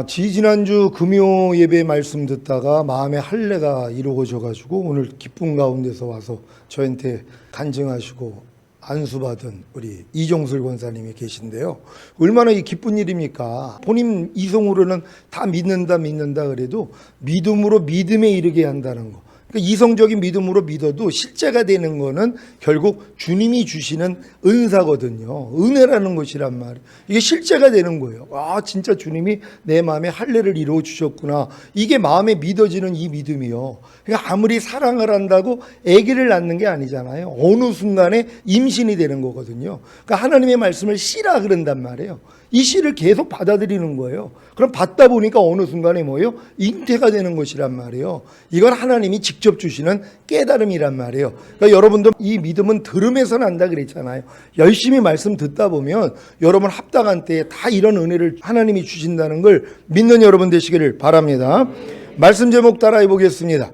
지지난주 금요 예배 말씀 듣다가 마음의 할례가 이루어져가지고 오늘 기쁨 가운데서 와서 저한테 간증하시고 안수받은 우리 이종술 권사님이 계신데요. 얼마나 이 기쁜 일입니까? 본인 이성으로는 다 믿는다 그래도 믿음으로 믿음에 이르게 한다는 거. 그러니까 이성적인 믿음으로 믿어도 실제가 되는 거는 결국 주님이 주시는 은사거든요. 은혜라는 것이란 말이에요. 이게 실제가 되는 거예요. 진짜 주님이 내 마음에 할례를 이루어 주셨구나. 이게 마음에 믿어지는 이 믿음이요. 그러니까 아무리 사랑을 한다고 아기를 낳는 게 아니잖아요. 어느 순간에 임신이 되는 거거든요. 그러니까 하나님의 말씀을 씨라 그런단 말이에요. 이 씨를 계속 받아들이는 거예요. 그럼 받다 보니까 어느 순간에 뭐예요? 잉태가 되는 것이란 말이에요. 이건 하나님이 직접 주시는 깨달음이란 말이에요. 그러니까 여러분도 이 믿음은 들음에서 난다 그랬잖아요. 열심히 말씀 듣다 보면 여러분 합당한 때에 다 이런 은혜를 하나님이 주신다는 걸 믿는 여러분 되시기를 바랍니다. 말씀 제목 따라해 보겠습니다.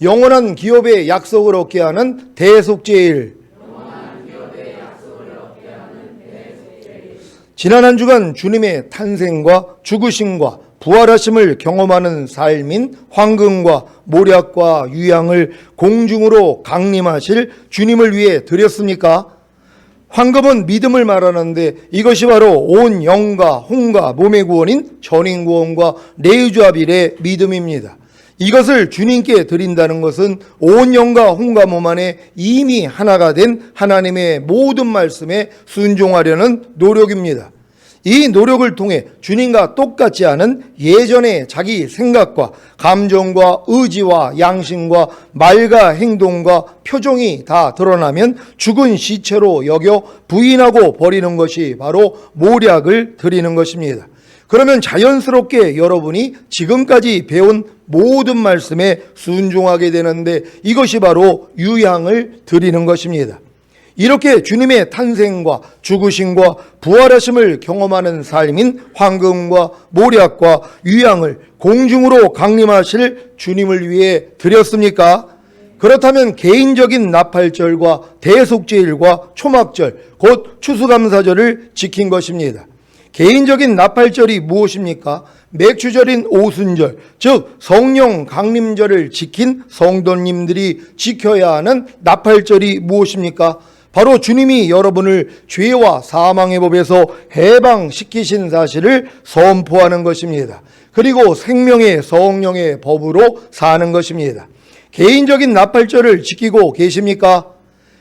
영원한 기업의 약속을 얻게 하는 대속죄일. 지난 한 주간 주님의 탄생과 죽으심과 부활하심을 경험하는 삶인 황금과 모략과 유향을 공중으로 강림하실 주님을 위해 드렸습니까? 황금은 믿음을 말하는데 이것이 바로 온 영과 혼과 몸의 구원인 전인구원과 내유주합일의 믿음입니다. 이것을 주님께 드린다는 것은 온 영과 혼과 몸 안에 이미 하나가 된 하나님의 모든 말씀에 순종하려는 노력입니다. 이 노력을 통해 주님과 똑같지 않은 예전의 자기 생각과 감정과 의지와 양심과 말과 행동과 표정이 다 드러나면 죽은 시체로 여겨 부인하고 버리는 것이 바로 모략을 드리는 것입니다. 그러면 자연스럽게 여러분이 지금까지 배운 모든 말씀에 순종하게 되는데 이것이 바로 유향을 드리는 것입니다. 이렇게 주님의 탄생과 죽으심과 부활하심을 경험하는 삶인 황금과 모략과 유향을 공중으로 강림하실 주님을 위해 드렸습니까? 그렇다면 개인적인 나팔절과 대속죄일과 초막절, 곧 추수감사절을 지킨 것입니다. 개인적인 나팔절이 무엇입니까? 맥주절인 오순절, 즉 성령 강림절을 지킨 성도님들이 지켜야 하는 나팔절이 무엇입니까? 바로 주님이 여러분을 죄와 사망의 법에서 해방시키신 사실을 선포하는 것입니다. 그리고 생명의 성령의 법으로 사는 것입니다. 개인적인 나팔절을 지키고 계십니까?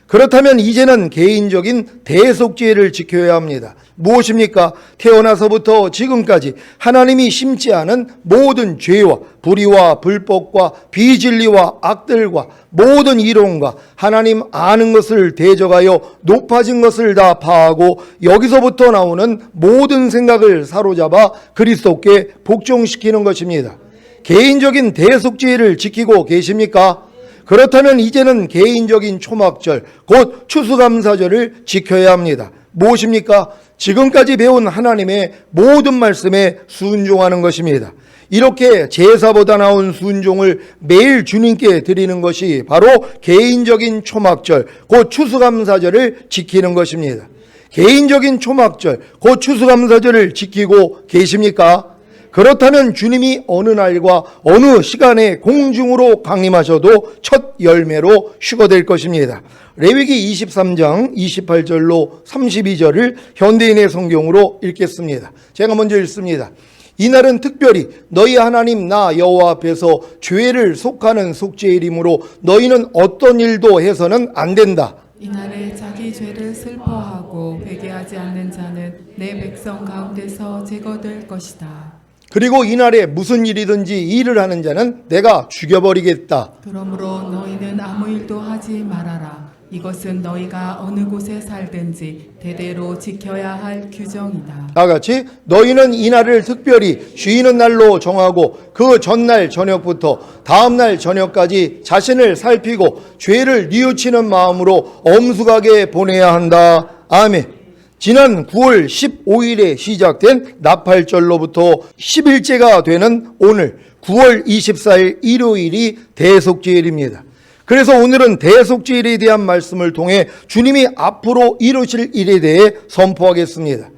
그렇다면 이제는 개인적인 대속죄를 지켜야 합니다. 무엇입니까? 태어나서부터 지금까지 하나님이 심지 않은 모든 죄와 불의와 불법과 비진리와 악들과 모든 이론과 하나님 아는 것을 대적하여 높아진 것을 다 파하고 여기서부터 나오는 모든 생각을 사로잡아 그리스도께 복종시키는 것입니다. 개인적인 대속죄를 지키고 계십니까? 그렇다면 이제는 개인적인 초막절, 곧 추수감사절을 지켜야 합니다. 무엇입니까? 지금까지 배운 하나님의 모든 말씀에 순종하는 것입니다. 이렇게 제사보다 나은 순종을 매일 주님께 드리는 것이 바로 개인적인 초막절, 곧 추수감사절을 지키는 것입니다. 개인적인 초막절, 곧 추수감사절을 지키고 계십니까? 그렇다면 주님이 어느 날과 어느 시간에 공중으로 강림하셔도 첫 열매로 휴거될 것입니다. 레위기 23장 28절로 32절을 현대인의 성경으로 읽겠습니다. 제가 먼저 읽습니다. 이날은 특별히 너희 하나님 나 여호와 앞에서 죄를 속하는 속죄일이므로 너희는 어떤 일도 해서는 안 된다. 이날에 자기 죄를 슬퍼하고 회개하지 않는 자는 내 백성 가운데서 제거될 것이다. 그리고 이날에 무슨 일이든지 일을 하는 자는 내가 죽여버리겠다. 그러므로 너희는 아무 일도 하지 말아라. 이것은 너희가 어느 곳에 살든지 대대로 지켜야 할 규정이다. 다 같이 너희는 이날을 특별히 쉬는 날로 정하고 그 전날 저녁부터 다음날 저녁까지 자신을 살피고 죄를 뉘우치는 마음으로 엄숙하게 보내야 한다. 아멘. 지난 9월 15일에 시작된 나팔절로부터 10일째가 되는 오늘 9월 24일 일요일이 대속죄일입니다. 그래서 오늘은 대속죄일에 대한 말씀을 통해 주님이 앞으로 이루실 일에 대해 선포하겠습니다.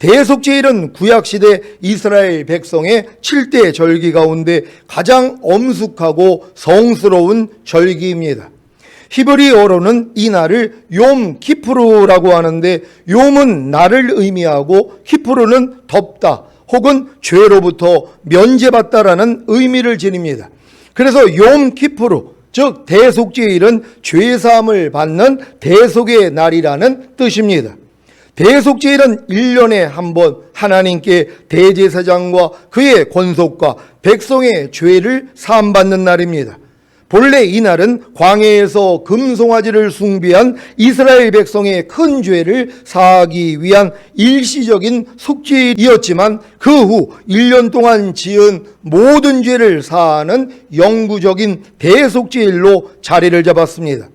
대속제일은 구약시대 이스라엘 백성의 7대 절기 가운데 가장 엄숙하고 성스러운 절기입니다. 히브리어로는 이 날을 욤 키프루라고 하는데, 욤은 날을 의미하고 키프루는 덮다 혹은 죄로부터 면제받다라는 의미를 지닙니다. 그래서 욤 키프루, 즉 대속제일은 죄사함을 받는 대속의 날이라는 뜻입니다. 대속제일은 1년에 한 번 하나님께 대제사장과 그의 권속과 백성의 죄를 사함받는 날입니다. 본래 이 날은 광야에서 금송아지를 숭배한 이스라엘 백성의 큰 죄를 사하기 위한 일시적인 속죄일이었지만 그 후 1년 동안 지은 모든 죄를 사하는 영구적인 대속죄일로 자리를 잡았습니다.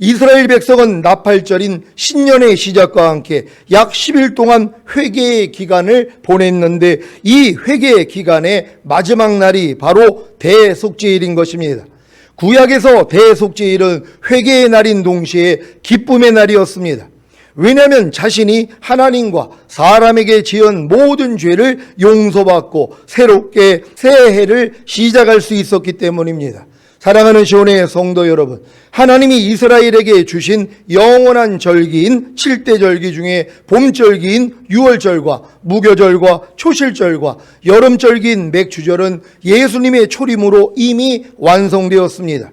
이스라엘 백성은 나팔절인 신년의 시작과 함께 약 10일 동안 회개의 기간을 보냈는데, 이 회개의 기간의 마지막 날이 바로 대속죄일인 것입니다. 구약에서 대속제일은 회개의 날인 동시에 기쁨의 날이었습니다. 왜냐하면 자신이 하나님과 사람에게 지은 모든 죄를 용서받고 새롭게 새해를 시작할 수 있었기 때문입니다. 사랑하는 시온의 성도 여러분, 하나님이 이스라엘에게 주신 영원한 절기인 7대 절기 중에 봄절기인 유월절과 무교절과 초실절과 여름절기인 맥주절은 예수님의 초림으로 이미 완성되었습니다.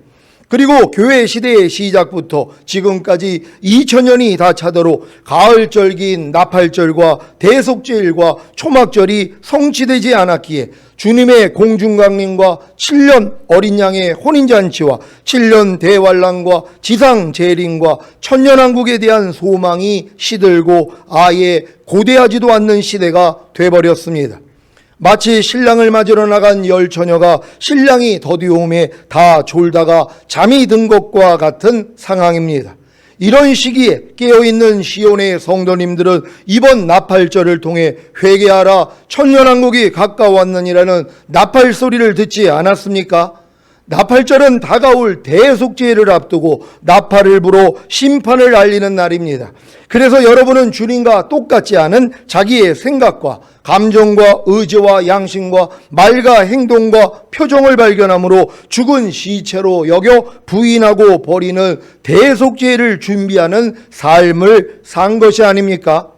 그리고 교회 시대의 시작부터 지금까지 2000년이 다 차도록 가을절기인 나팔절과 대속제일과 초막절이 성취되지 않았기에 주님의 공중강림과 7년 어린 양의 혼인잔치와 7년 대환란과 지상재림과 천년왕국에 대한 소망이 시들고 아예 고대하지도 않는 시대가 돼버렸습니다. 마치 신랑을 맞으러 나간 열 처녀가 신랑이 더디움에 다 졸다가 잠이 든 것과 같은 상황입니다. 이런 시기에 깨어있는 시온의 성도님들은 이번 나팔절을 통해 회개하라, 천년왕국이 가까웠느니라는 나팔 소리를 듣지 않았습니까? 나팔절은 다가올 대속죄를 앞두고 나팔을 불어 심판을 알리는 날입니다. 그래서 여러분은 주님과 똑같지 않은 자기의 생각과 감정과 의지와 양심과 말과 행동과 표정을 발견함으로 죽은 시체로 여겨 부인하고 버리는 대속죄를 준비하는 삶을 산 것이 아닙니까?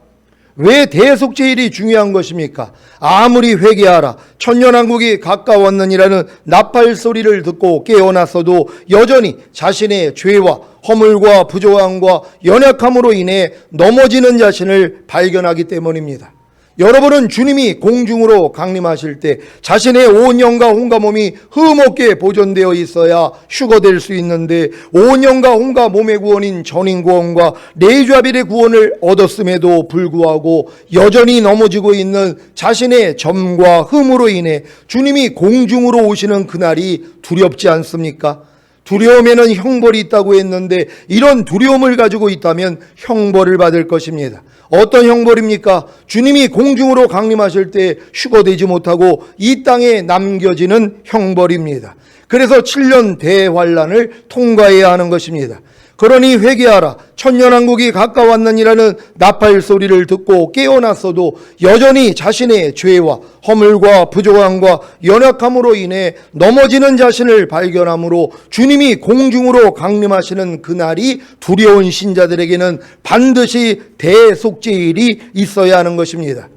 왜 대속제일이 중요한 것입니까? 아무리 회개하라, 천년왕국이 가까웠느니라는 나팔 소리를 듣고 깨어났어도 여전히 자신의 죄와 허물과 부조함과 연약함으로 인해 넘어지는 자신을 발견하기 때문입니다. 여러분은 주님이 공중으로 강림하실 때 자신의 온 영과 온갖 몸이 흠없게 보존되어 있어야 휴거될 수 있는데, 온 영과 온갖 몸의 구원인 전인 구원과 레이좌빌의 구원을 얻었음에도 불구하고 여전히 넘어지고 있는 자신의 점과 흠으로 인해 주님이 공중으로 오시는 그날이 두렵지 않습니까? 두려움에는 형벌이 있다고 했는데, 이런 두려움을 가지고 있다면 형벌을 받을 것입니다. 어떤 형벌입니까? 주님이 공중으로 강림하실 때 휴거되지 못하고 이 땅에 남겨지는 형벌입니다. 그래서 7년 대환란을 통과해야 하는 것입니다. 그러니 회개하라, 천년왕국이 가까웠느니라는 나팔 소리를 듣고 깨어났어도 여전히 자신의 죄와 허물과 부족함과 연약함으로 인해 넘어지는 자신을 발견함으로 주님이 공중으로 강림하시는 그날이 두려운 신자들에게는 반드시 대속죄일이 있어야 하는 것입니다.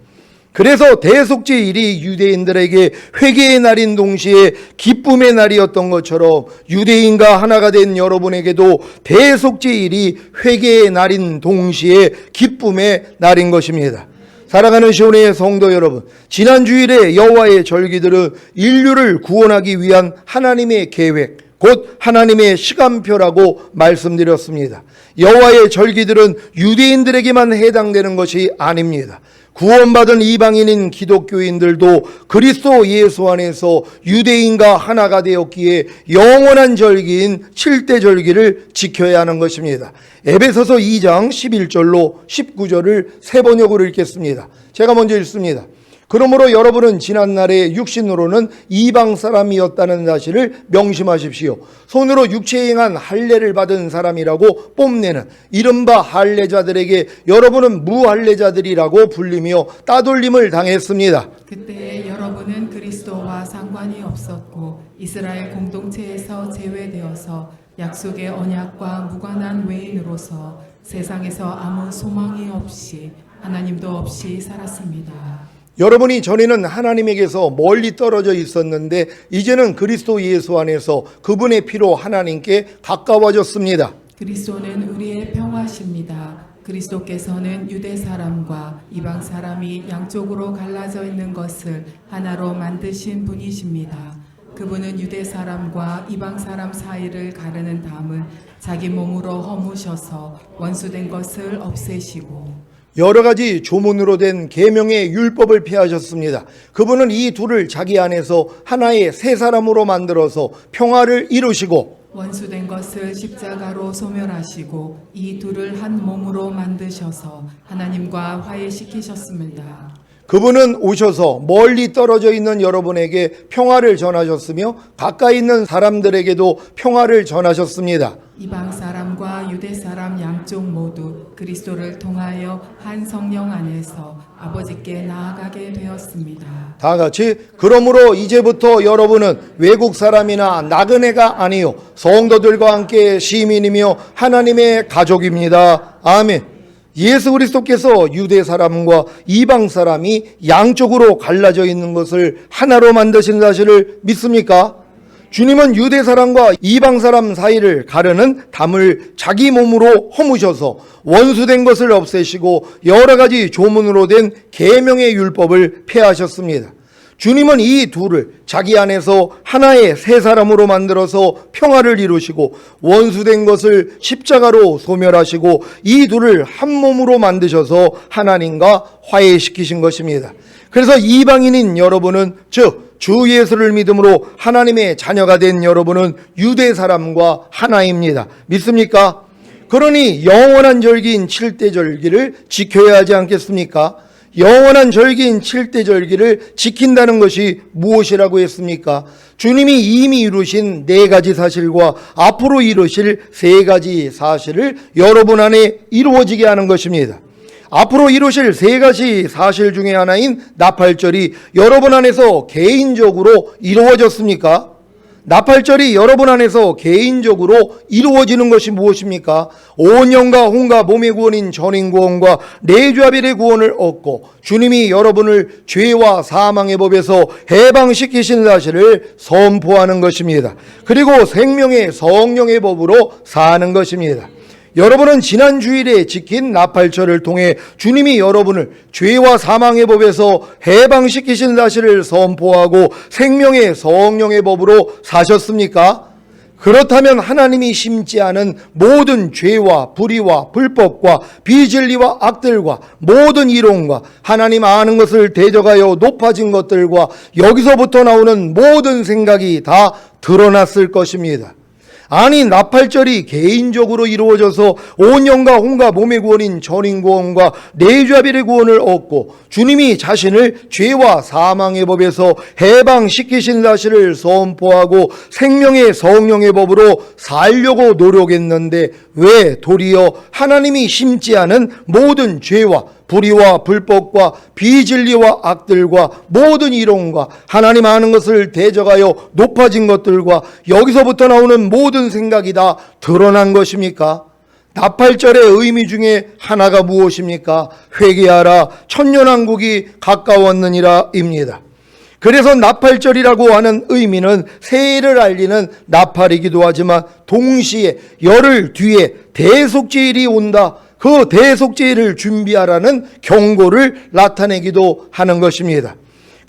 그래서 대속죄일이 유대인들에게 회개의 날인 동시에 기쁨의 날이었던 것처럼 유대인과 하나가 된 여러분에게도 대속죄일이 회개의 날인 동시에 기쁨의 날인 것입니다. 사랑하는 시온의 성도 여러분, 지난 주일에 여호와의 절기들은 인류를 구원하기 위한 하나님의 계획, 곧 하나님의 시간표라고 말씀드렸습니다. 여호와의 절기들은 유대인들에게만 해당되는 것이 아닙니다. 구원받은 이방인인 기독교인들도 그리스도 예수 안에서 유대인과 하나가 되었기에 영원한 절기인 7대 절기를 지켜야 하는 것입니다. 에베소서 2장 11절로 19절을 세 번역으로 읽겠습니다. 제가 먼저 읽습니다. 그러므로 여러분은 지난날의 육신으로는 이방 사람이었다는 사실을 명심하십시오. 손으로 육체에 행한 할례를 받은 사람이라고 뽐내는 이른바 할례자들에게 여러분은 무할례자들이라고 불리며 따돌림을 당했습니다. 그때 여러분은 그리스도와 상관이 없었고 이스라엘 공동체에서 제외되어서 약속의 언약과 무관한 외인으로서 세상에서 아무 소망이 없이 하나님도 없이 살았습니다. 여러분이 전에는 하나님에게서 멀리 떨어져 있었는데 이제는 그리스도 예수 안에서 그분의 피로 하나님께 가까워졌습니다. 그리스도는 우리의 평화십니다. 그리스도께서는 유대 사람과 이방 사람이 양쪽으로 갈라져 있는 것을 하나로 만드신 분이십니다. 그분은 유대 사람과 이방 사람 사이를 가르는 담을 자기 몸으로 허무셔서 원수된 것을 없애시고 여러 가지 조문으로 된 계명의 율법을 폐하셨습니다. 그분은 이 둘을 자기 안에서 하나의 새 사람으로 만들어서 평화를 이루시고 원수된 것을 십자가로 소멸하시고 이 둘을 한 몸으로 만드셔서 하나님과 화해시키셨습니다. 그분은 오셔서 멀리 떨어져 있는 여러분에게 평화를 전하셨으며 가까이 있는 사람들에게도 평화를 전하셨습니다. 이방 사람과 유대 사람 양쪽 모두 그리스도를 통하여 한 성령 안에서 아버지께 나아가게 되었습니다. 다 같이 그러므로 이제부터 여러분은 외국 사람이나 나그네가 아니요 성도들과 함께 시민이며 하나님의 가족입니다. 아멘. 예수 그리스도께서 유대 사람과 이방 사람이 양쪽으로 갈라져 있는 것을 하나로 만드신 사실을 믿습니까? 주님은 유대 사람과 이방 사람 사이를 가르는 담을 자기 몸으로 허무셔서 원수된 것을 없애시고 여러 가지 조문으로 된 계명의 율법을 폐하셨습니다. 주님은 이 둘을 자기 안에서 하나의 새 사람으로 만들어서 평화를 이루시고 원수된 것을 십자가로 소멸하시고 이 둘을 한 몸으로 만드셔서 하나님과 화해시키신 것입니다. 그래서 이방인인 여러분은 즉 주 예수를 믿음으로 하나님의 자녀가 된 여러분은 유대 사람과 하나입니다. 믿습니까? 그러니 영원한 절기인 7대 절기를 지켜야 하지 않겠습니까? 영원한 절기인 7대 절기를 지킨다는 것이 무엇이라고 했습니까? 주님이 이미 이루신 4가지 사실과 앞으로 이루실 3가지 사실을 여러분 안에 이루어지게 하는 것입니다. 앞으로 이루실 3가지 사실 중에 하나인 나팔절이 여러분 안에서 개인적으로 이루어졌습니까? 나팔절이 여러분 안에서 개인적으로 이루어지는 것이 무엇입니까? 온 영과 혼과 몸의 구원인 전인구원과 내주아벨의 구원을 얻고 주님이 여러분을 죄와 사망의 법에서 해방시키신 사실을 선포하는 것입니다. 그리고 생명의 성령의 법으로 사는 것입니다. 여러분은 지난 주일에 지킨 나팔절을 통해 주님이 여러분을 죄와 사망의 법에서 해방시키신 사실을 선포하고 생명의 성령의 법으로 사셨습니까? 그렇다면 하나님이 심지 않은 모든 죄와 불의와 불법과 비진리와 악들과 모든 이론과 하나님 아는 것을 대적하여 높아진 것들과 여기서부터 나오는 모든 생각이 다 드러났을 것입니다. 아니 나팔절이 개인적으로 이루어져서 온 영과 혼과 몸의 구원인 전인구원과 내주아벨의 구원을 얻고 주님이 자신을 죄와 사망의 법에서 해방시키신 사실을 선포하고 생명의 성령의 법으로 살려고 노력했는데 왜 도리어 하나님이 심지 않은 모든 죄와 불의와 불법과 비진리와 악들과 모든 이론과 하나님 아는 것을 대적하여 높아진 것들과 여기서부터 나오는 모든 생각이 다 드러난 것입니까? 나팔절의 의미 중에 하나가 무엇입니까? 회개하라 천년왕국이 가까웠느니라 입니다. 그래서 나팔절이라고 하는 의미는 새해를 알리는 나팔이기도 하지만 동시에 열흘 뒤에 대속죄일이 온다. 그 대속죄일을 준비하라는 경고를 나타내기도 하는 것입니다.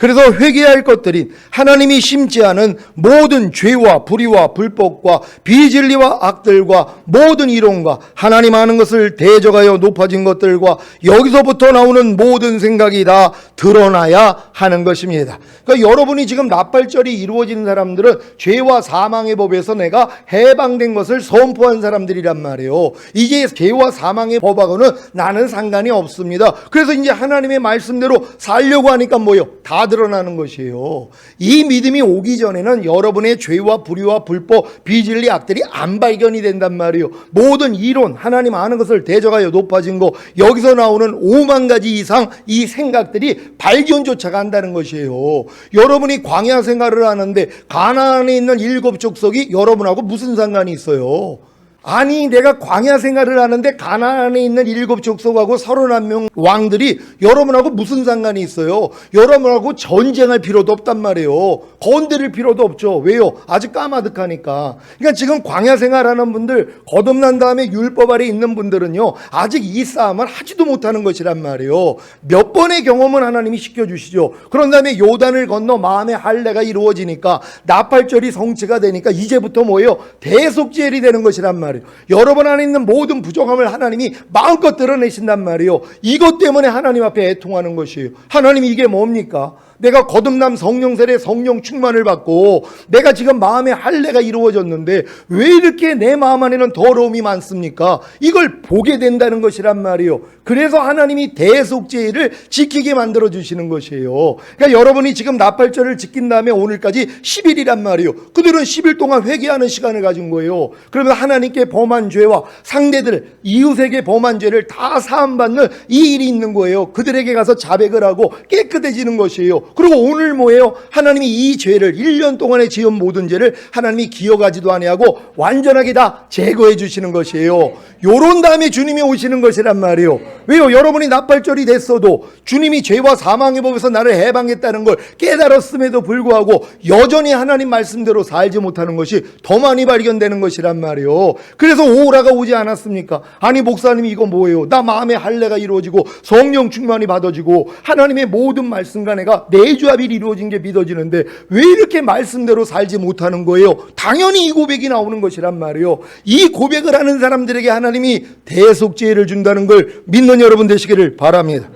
그래서 회개할 것들인 하나님이 심지 않은 모든 죄와 불의와 불법과 비진리와 악들과 모든 이론과 하나님 아는 것을 대적하여 높아진 것들과 여기서부터 나오는 모든 생각이 다 드러나야 하는 것입니다. 그러니까 여러분이 지금 납발절이 이루어지는 사람들은 죄와 사망의 법에서 내가 해방된 것을 선포한 사람들이란 말이에요. 이제 죄와 사망의 법하고는 나는 상관이 없습니다. 그래서 이제 하나님의 말씀대로 살려고 하니까 뭐예요? 다 드러나는 것이에요. 이 믿음이 오기 전에는 여러분의 죄와 불의와 불법, 비진리, 악들이 안 발견이 된단 말이에요. 모든 이론, 하나님 아는 것을 대적하여 높아진 거, 여기서 나오는 5만 가지 이상 이 생각들이 발견조차가 한다는 것이에요. 여러분이 광야 생활을 하는데 가나안에 있는 7 족속이 여러분하고 무슨 상관이 있어요? 아니, 내가 광야 생활을 하는데 가나안에 있는 7 족속하고 31명 왕들이 여러분하고 무슨 상관이 있어요? 여러분하고 전쟁할 필요도 없단 말이에요. 건드릴 필요도 없죠. 왜요? 아직 까마득하니까. 그러니까 지금 광야 생활하는 분들, 거듭난 다음에 율법 아래 있는 분들은요, 아직 이 싸움을 하지도 못하는 것이란 말이에요. 몇 번의 경험은 하나님이 시켜주시죠. 그런 다음에 요단을 건너 마음의 할례가 이루어지니까, 나팔절이 성취가 되니까 이제부터 뭐예요? 대속죄일이 되는 것이란 말이에요. 여러분 안에 있는 모든 부정함을 하나님이 마음껏 드러내신단 말이에요. 이것 때문에 하나님 앞에 애통하는 것이에요. 하나님, 이게 뭡니까? 내가 거듭남 성령 세례 성령 충만을 받고 내가 지금 마음의 할례가 이루어졌는데 왜 이렇게 내 마음 안에는 더러움이 많습니까? 이걸 보게 된다는 것이란 말이에요. 그래서 하나님이 대속죄일을 지키게 만들어 주시는 것이에요. 그러니까 여러분이 지금 나팔절을 지킨 다음에 오늘까지 10일이란 말이에요. 그들은 10일 동안 회개하는 시간을 가진 거예요. 그러면 하나님께 범한 죄와 상대들, 이웃에게 범한 죄를 다 사함받는 이 일이 있는 거예요. 그들에게 가서 자백을 하고 깨끗해지는 것이에요. 그리고 오늘 뭐예요? 하나님이 이 죄를 1년 동안에 지은 모든 죄를 하나님이 기억하지도 아니하고 완전하게 다 제거해 주시는 것이에요. 요런 다음에 주님이 오시는 것이란 말이에요. 왜요? 여러분이 나팔절이 됐어도 주님이 죄와 사망의 법에서 나를 해방했다는 걸 깨달았음에도 불구하고 여전히 하나님 말씀대로 살지 못하는 것이 더 많이 발견되는 것이란 말이에요. 그래서 오라가 오지 않았습니까? 아니, 목사님이 이거 뭐예요? 나 마음의 할례가 이루어지고 성령 충만이 받아지고 하나님의 모든 말씀과 내가 내주합이 이루어진 게 믿어지는데 왜 이렇게 말씀대로 살지 못하는 거예요? 당연히 이 고백이 나오는 것이란 말이에요. 이 고백을 하는 사람들에게 하나님이 대속죄를 준다는 걸 믿는 여러분 되시기를 바랍니다.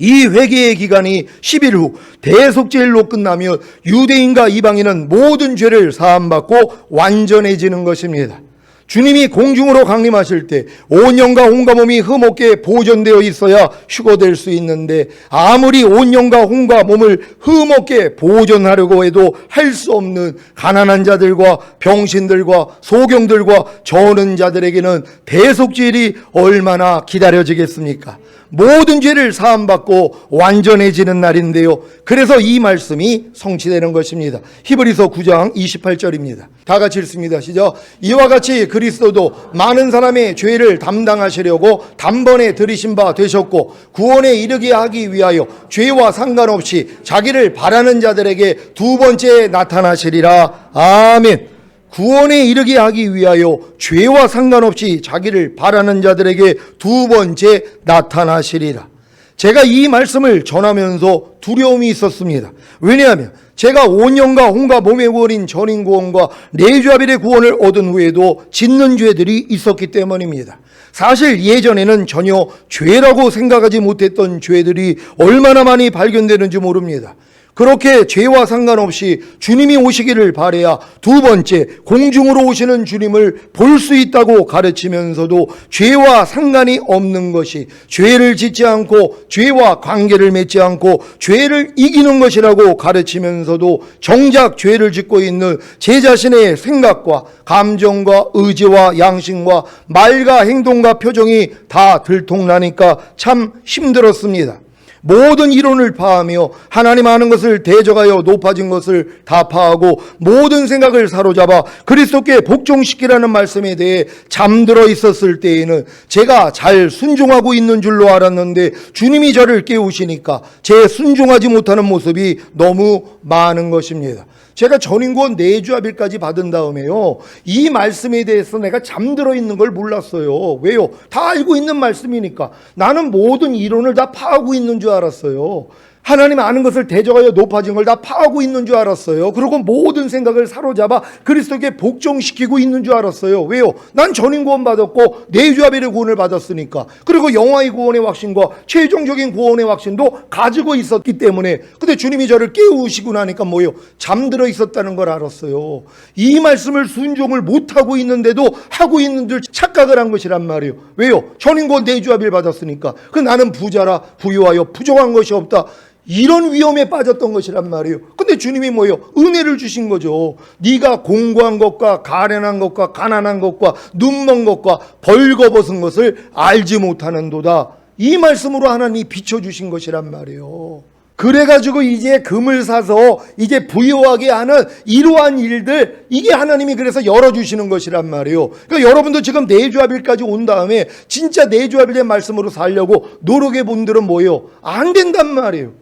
이 회개의 기간이 10일 후 대속죄일로 끝나면 유대인과 이방인은 모든 죄를 사함받고 완전해지는 것입니다. 주님이 공중으로 강림하실 때 온 영과 혼과 몸이 흠없게 보존되어 있어야 휴거될 수 있는데 아무리 온 영과 혼과 몸을 흠없게 보존하려고 해도 할 수 없는 가난한 자들과 병신들과 소경들과 저는 자들에게는 대속죄일이 얼마나 기다려지겠습니까? 모든 죄를 사함받고 완전해지는 날인데요. 그래서 이 말씀이 성취되는 것입니다. 히브리서 9장 28절입니다. 다 같이 읽습니다. 시작. 이와 같이 그리스도도 많은 사람의 죄를 담당하시려고 단번에 들이신 바 되셨고 구원에 이르게 하기 위하여 죄와 상관없이 자기를 바라는 자들에게 두 번째 나타나시리라. 아멘. 구원에 이르게 하기 위하여 죄와 상관없이 자기를 바라는 자들에게 두 번째 나타나시리라. 제가 이 말씀을 전하면서 두려움이 있었습니다. 왜냐하면 제가 온 영과 혼과 몸의 구원인 전인 구원과 내주아벨의 구원을 얻은 후에도 짓는 죄들이 있었기 때문입니다. 사실 예전에는 전혀 죄라고 생각하지 못했던 죄들이 얼마나 많이 발견되는지 모릅니다. 그렇게 죄와 상관없이 주님이 오시기를 바라야 두 번째 공중으로 오시는 주님을 볼 수 있다고 가르치면서도 죄와 상관이 없는 것이 죄를 짓지 않고 죄와 관계를 맺지 않고 죄를 이기는 것이라고 가르치면서도 정작 죄를 짓고 있는 제 자신의 생각과 감정과 의지와 양심과 말과 행동과 표정이 다 들통나니까 참 힘들었습니다. 모든 이론을 파하며 하나님 아는 것을 대적하여 높아진 것을 다 파하고 모든 생각을 사로잡아 그리스도께 복종시키라는 말씀에 대해 잠들어 있었을 때에는 제가 잘 순종하고 있는 줄로 알았는데 주님이 저를 깨우시니까 제 순종하지 못하는 모습이 너무 많은 것입니다. 제가 전인구원 내주합일까지 받은 다음에요, 이 말씀에 대해서 내가 잠들어 있는 걸 몰랐어요. 왜요? 다 알고 있는 말씀이니까. 나는 모든 이론을 다 파하고 있는 줄 알았어요. 하나님 아는 것을 대적하여 높아진 걸 다 파하고 있는 줄 알았어요. 그리고 모든 생각을 사로잡아 그리스도께 복종시키고 있는 줄 알았어요. 왜요? 난 전인 구원 받았고 내주아벨의 구원을 받았으니까. 그리고 영화의 구원의 확신과 최종적인 구원의 확신도 가지고 있었기 때문에. 근데 주님이 저를 깨우시고 나니까 뭐예요? 잠들어 있었다는 걸 알았어요. 이 말씀을 순종을 못하고 있는데도 하고 있는 줄 착각을 한 것이란 말이에요. 왜요? 전인 구원 내주아벨 받았으니까. 그 나는 부자라 부유하여 부족한 것이 없다. 이런 위험에 빠졌던 것이란 말이에요. 근데 주님이 뭐예요? 은혜를 주신 거죠. 네가 공고한 것과 가련한 것과 가난한 것과 눈먼 것과 벌거벗은 것을 알지 못하는도다. 이 말씀으로 하나님이 비춰주신 것이란 말이에요. 그래가지고 이제 금을 사서 이제 부유하게 하는 이러한 일들, 이게 하나님이 그래서 열어주시는 것이란 말이에요. 그러니까 여러분도 지금 내주아빌까지 온 다음에 진짜 내주아빌의 말씀으로 살려고 노력해 본들은 뭐예요? 안 된단 말이에요.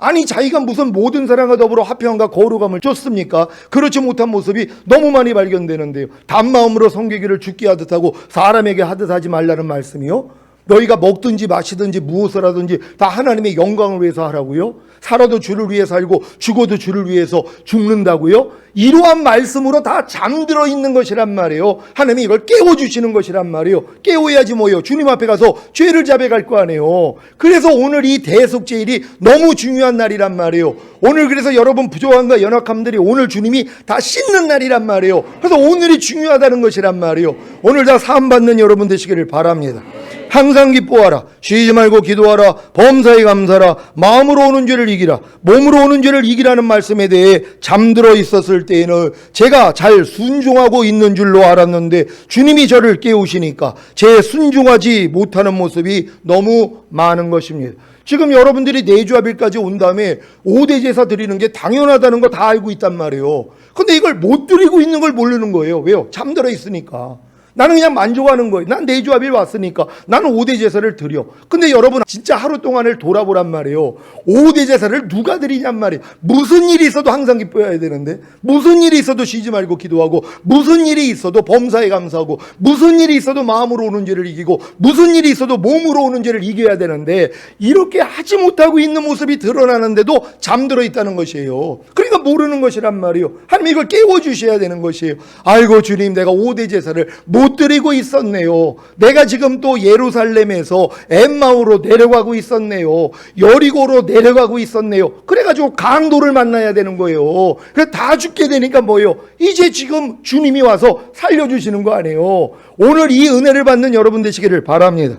아니 자기가 무슨 모든 사람과 더불어 화평과 거룩함을 줬습니까? 그렇지 못한 모습이 너무 많이 발견되는데요. 단마음으로 섬기기를 주께 하듯 하고 사람에게 하듯 하지 말라는 말씀이요. 너희가 먹든지 마시든지 무엇을 하든지 다 하나님의 영광을 위해서 하라고요. 살아도 주를 위해 살고 죽어도 주를 위해서 죽는다고요. 이러한 말씀으로 다 잠들어 있는 것이란 말이에요. 하나님이 이걸 깨워주시는 것이란 말이에요. 깨워야지 뭐예요? 주님 앞에 가서 죄를 자백할 거 아니에요. 그래서 오늘 이 대속죄일이 너무 중요한 날이란 말이에요. 오늘 그래서 여러분 부족함과 연약함들이 오늘 주님이 다 씻는 날이란 말이에요. 그래서 오늘이 중요하다는 것이란 말이에요. 오늘 다 사함받는 여러분 되시기를 바랍니다. 항상 기뻐하라. 쉬지 말고 기도하라. 범사에 감사하라. 마음으로 오는 죄를 이기라. 몸으로 오는 죄를 이기라는 말씀에 대해 잠들어 있었을 때에는 제가 잘 순종하고 있는 줄로 알았는데 주님이 저를 깨우시니까 제 순종하지 못하는 모습이 너무 많은 것입니다. 지금 여러분들이 내주아빌까지 온 다음에 5대 제사 드리는 게 당연하다는 거 다 알고 있단 말이에요. 근데 이걸 못 드리고 있는 걸 모르는 거예요. 왜요? 잠들어 있으니까. 나는 그냥 만족하는 거예요. 난 내주아빌 왔으니까 나는 5대 제사를 드려. 근데 여러분 진짜 하루 동안을 돌아보란 말이에요. 5대 제사를 누가 드리냔 말이에요. 무슨 일이 있어도 항상 기뻐해야 되는데, 무슨 일이 있어도 쉬지 말고 기도하고, 무슨 일이 있어도 범사에 감사하고, 무슨 일이 있어도 마음으로 오는 죄를 이기고, 무슨 일이 있어도 몸으로 오는 죄를 이겨야 되는데 이렇게 하지 못하고 있는 모습이 드러나는데도 잠들어 있다는 것이에요. 그러니까 모르는 것이란 말이에요. 하나님 이걸 깨워주셔야 되는 것이에요. 아이고 주님, 내가 5대 제사를 못 드리고 있었네요. 내가 지금 또 예루살렘에서 엠마오로 내려가고 있었네요. 여리고로 내려가고 있었네요. 그래가지고 강도를 만나야 되는 거예요. 그래서 다 죽게 되니까 뭐예요? 이제 지금 주님이 와서 살려주시는 거 아니에요. 오늘 이 은혜를 받는 여러분 되시기를 바랍니다.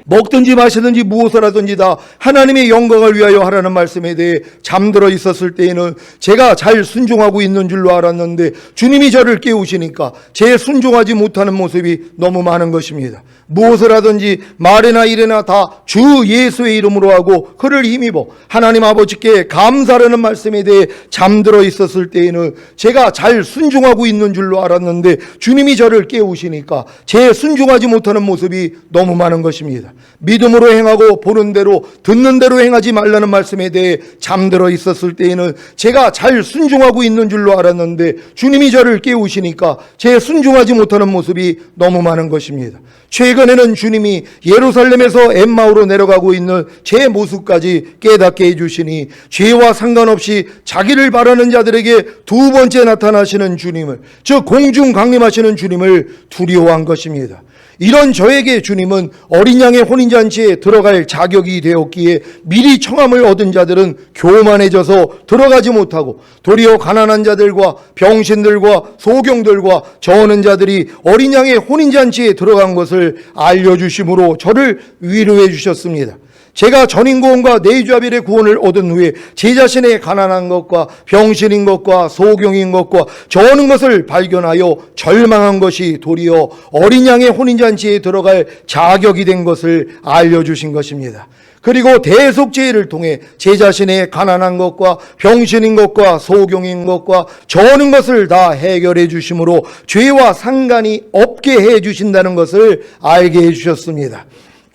먹든지 마시든지 무엇을 하든지 다 하나님의 영광을 위하여 하라는 말씀에 대해 잠들어 있었을 때에는 제가 잘 순종하고 있는 줄로 알았는데 주님이 저를 깨우시니까 제 순종하지 못하는 모습이 너무 많은 것입니다. 무엇을 하든지 말이나 일이나 다 주 예수의 이름으로 하고 그를 힘입어 하나님 아버지께 감사하라는 말씀에 대해 잠들어 있었을 때에는 제가 잘 순종하고 있는 줄로 알았는데 주님이 저를 깨우시니까 제 순종하지 못하는 모습이 너무 많은 것입니다. 믿음으로 행하고 보는 대로 듣는 대로 행하지 말라는 말씀에 대해 잠들어 있었을 때에는 제가 잘 순종하고 있는 줄로 알았는데 주님이 저를 깨우시니까 제 순종하지 못하는 모습이 너무 많은 것입니다. 최근에는 주님이 예루살렘에서 엠마오로 내려가고 있는 제 모습까지 깨닫게 해주시니 죄와 상관없이 자기를 바라는 자들에게 두 번째 나타나시는 주님을, 즉 공중 강림하시는 주님을 두려워한 것입니다. 이런 저에게 주님은 어린 양의 혼인잔치에 들어갈 자격이 되었기에 미리 청함을 얻은 자들은 교만해져서 들어가지 못하고 도리어 가난한 자들과 병신들과 소경들과 저어는 자들이 어린 양의 혼인잔치에 들어간 것을 알려주심으로 저를 위로해 주셨습니다. 제가 전인 구원과 내주아벨의 구원을 얻은 후에 제 자신의 가난한 것과 병신인 것과 소경인 것과 저어는 것을 발견하여 절망한 것이 도리어 어린 양의 혼인잔치에 들어갈 자격이 된 것을 알려주신 것입니다. 그리고 대속죄를 통해 제 자신의 가난한 것과 병신인 것과 소경인 것과 저어는 것을 다 해결해 주심으로 죄와 상관이 없게 해 주신다는 것을 알게 해 주셨습니다.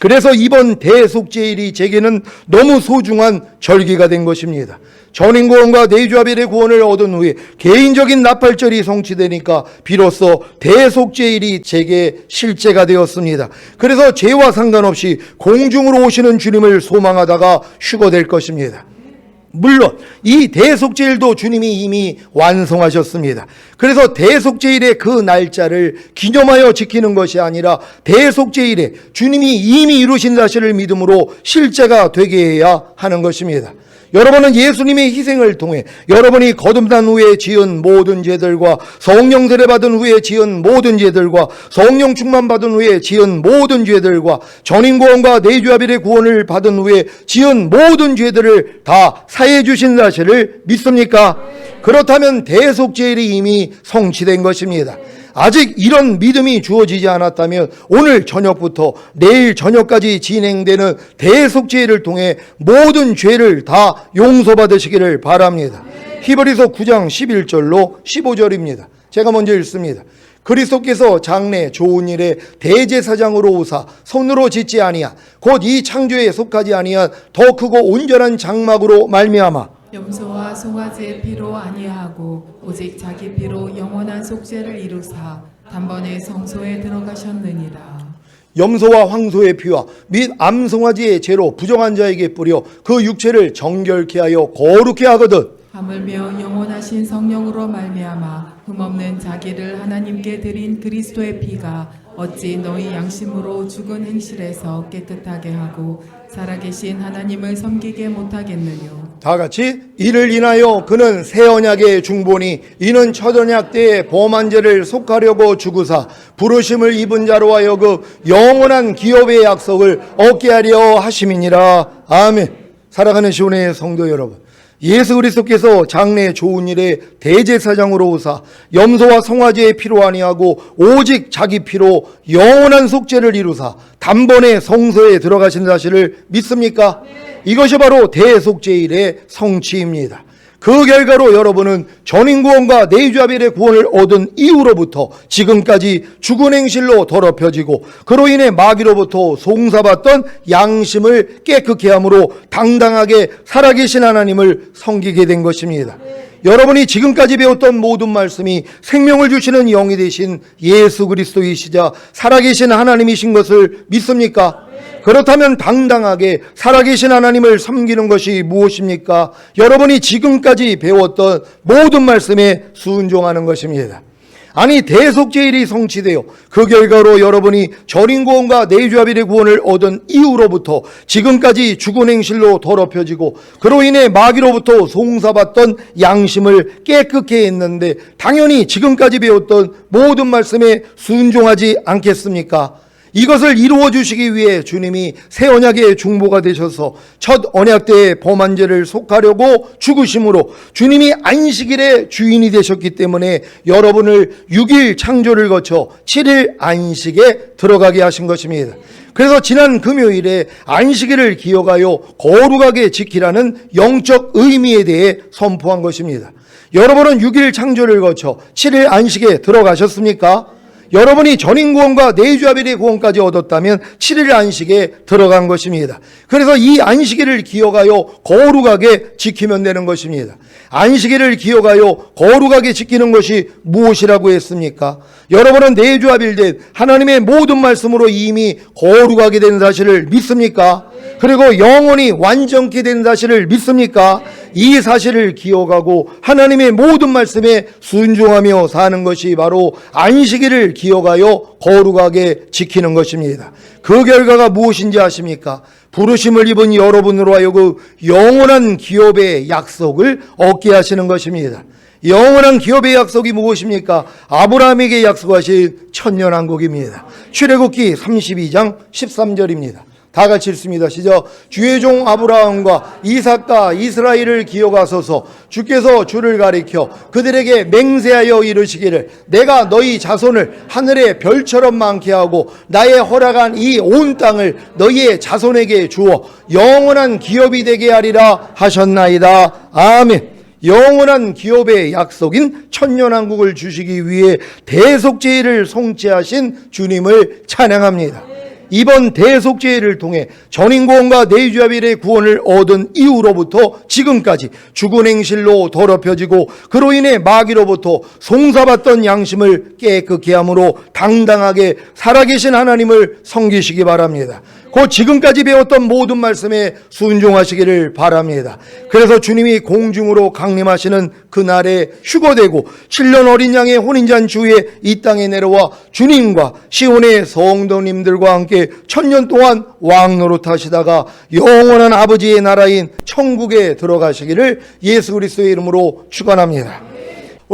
그래서 이번 대속죄일이 제게는 너무 소중한 절기가 된 것입니다. 전인구원과 내주아벨의 구원을 얻은 후에 개인적인 나팔절이 성취되니까 비로소 대속죄일이 제게 실제가 되었습니다. 그래서 죄와 상관없이 공중으로 오시는 주님을 소망하다가 휴거될 것입니다. 물론 이 대속죄일도 주님이 이미 완성하셨습니다. 그래서 대속죄일의 그 날짜를 기념하여 지키는 것이 아니라 대속죄일에 주님이 이미 이루신 사실을 믿음으로 실제가 되게 해야 하는 것입니다. 여러분은 예수님의 희생을 통해 여러분이 거듭난 후에 지은 모든 죄들과 성령 세례받은 후에 지은 모든 죄들과 성령 충만 받은 후에 지은 모든 죄들과 전인구원과 내주아벨의 구원을 받은 후에 지은 모든 죄들을 다 사해 주신 사실을 믿습니까? 그렇다면 대속죄일이 이미 성취된 것입니다. 아직 이런 믿음이 주어지지 않았다면 오늘 저녁부터 내일 저녁까지 진행되는 대속죄를 통해 모든 죄를 다 용서받으시기를 바랍니다. 히브리서 9장 11절로 15절입니다. 제가 먼저 읽습니다. 그리스도께서 장래 좋은 일에 대제사장으로 오사 손으로 짓지 아니한 곧 이 창조에 속하지 아니한 더 크고 온전한 장막으로 말미암아 염소와 송아지의 피로 아니하고 오직 자기 피로 영원한 속죄를 이루사 단번에 성소에 들어가셨느니라. 염소와 황소의 피와 및 암송아지의 죄로 부정한 자에게 뿌려 그 육체를 정결케 하여 거룩케 하거든 하물며 영원하신 성령으로 말미암아 흠없는 자기를 하나님께 드린 그리스도의 피가 어찌 너희 양심으로 죽은 행실에서 깨끗하게 하고 살아계신 하나님을 섬기게 못하겠느뇨. 다 같이 이를 인하여 그는 새 언약의 중보니 이는 첫 언약 때의 범한 죄를 속하려고 죽으사 부르심을 입은 자로 하여금 영원한 기업의 약속을 얻게 하려 하심이니라. 아멘. 살아가는 시온의 성도 여러분, 예수 그리스도께서 장래 좋은 일에 대제사장으로 오사 염소와 송아지의 피로 아니하고 오직 자기 피로 영원한 속죄를 이루사 단번에 성소에 들어가신 사실을 믿습니까? 이것이 바로 대속죄일의 성취입니다. 그 결과로 여러분은 전인구원과 내주아벨의 구원을 얻은 이후로부터 지금까지 죽은 행실로 더럽혀지고 그로 인해 마귀로부터 송사받던 양심을 깨끗게 함으로 당당하게 살아계신 하나님을 섬기게 된 것입니다. 여러분이 지금까지 배웠던 모든 말씀이 생명을 주시는 영이 되신 예수 그리스도이시자 살아계신 하나님이신 것을 믿습니까? 그렇다면 당당하게 살아계신 하나님을 섬기는 것이 무엇입니까? 여러분이 지금까지 배웠던 모든 말씀에 순종하는 것입니다. 아니, 대속죄일이 성취되어 그 결과로 여러분이 전인구원과 내주아벨의 구원을 얻은 이후로부터 지금까지 죽은 행실로 더럽혀지고 그로 인해 마귀로부터 송사받던 양심을 깨끗게 했는데 당연히 지금까지 배웠던 모든 말씀에 순종하지 않겠습니까? 이것을 이루어 주시기 위해 주님이 새 언약의 중보가 되셔서 첫 언약 때의 범한 죄를 속하려고 죽으심으로 주님이 안식일의 주인이 되셨기 때문에 여러분을 6일 창조를 거쳐 7일 안식에 들어가게 하신 것입니다. 그래서 지난 금요일에 안식일을 기억하여 거룩하게 지키라는 영적 의미에 대해 선포한 것입니다. 여러분은 6일 창조를 거쳐 7일 안식에 들어가셨습니까? 여러분이 전인구원과 내주아벨의 구원까지 얻었다면 7일 안식에 들어간 것입니다. 그래서 이 안식일을 기억하여 거룩하게 지키면 되는 것입니다. 안식일을 기억하여 거룩하게 지키는 것이 무엇이라고 했습니까? 여러분은 내주아벨 된 하나님의 모든 말씀으로 이미 거룩하게 된 사실을 믿습니까? 그리고 영원히 완전케 된 사실을 믿습니까? 이 사실을 기억하고 하나님의 모든 말씀에 순종하며 사는 것이 바로 안식일을 기억하여 거룩하게 지키는 것입니다. 그 결과가 무엇인지 아십니까? 부르심을 입은 여러분으로 하여금 영원한 기업의 약속을 얻게 하시는 것입니다. 영원한 기업의 약속이 무엇입니까? 아브라함에게 약속하신 천년왕국입니다. 출애굽기 32장 13절입니다. 다 같이 읽습니다. 시작. 주의 종 아브라함과 이삭과 이스라엘을 기억하소서. 주께서 주를 가리켜 그들에게 맹세하여 이르시기를 내가 너희 자손을 하늘의 별처럼 많게 하고 나의 허락한 이 온 땅을 너희의 자손에게 주어 영원한 기업이 되게 하리라 하셨나이다. 아멘. 영원한 기업의 약속인 천년왕국을 주시기 위해 대속죄를 성취하신 주님을 찬양합니다. 이번 대속죄를 통해 전인구원과 내주자비의 구원을 얻은 이후로부터 지금까지 죽은 행실로 더럽혀지고 그로 인해 마귀로부터 송사받던 양심을 깨끗게 함으로 당당하게 살아계신 하나님을 섬기시기 바랍니다. 곧 지금까지 배웠던 모든 말씀에 순종하시기를 바랍니다. 그래서 주님이 공중으로 강림하시는 그날에 휴거되고 7년 어린 양의 혼인잔치후에 이 땅에 내려와 주님과 시온의 성도님들과 함께 1000년 동안 왕노릇하시다가 영원한 아버지의 나라인 천국에 들어가시기를 예수 그리스도의 이름으로 축원합니다.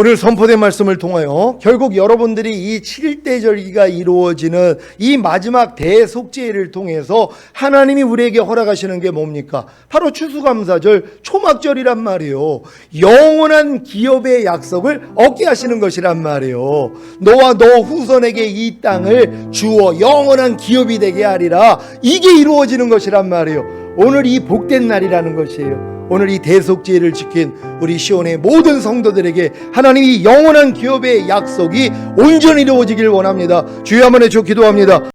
오늘 선포된 말씀을 통하여 결국 여러분들이 이 7대 절기가 이루어지는 이 마지막 대속죄를 통해서 하나님이 우리에게 허락하시는 게 뭡니까? 바로 추수감사절, 초막절이란 말이에요. 영원한 기업의 약속을 얻게 하시는 것이란 말이에요. 너와 너 후손에게 이 땅을 주어 영원한 기업이 되게 하리라. 이게 이루어지는 것이란 말이에요. 오늘 이 복된 날이라는 것이에요. 오늘 이 대속죄를 지킨 우리 시온의 모든 성도들에게 하나님이 영원한 기업의 약속이 온전히 이루어지길 원합니다. 주여 한번 해줘 기도합니다.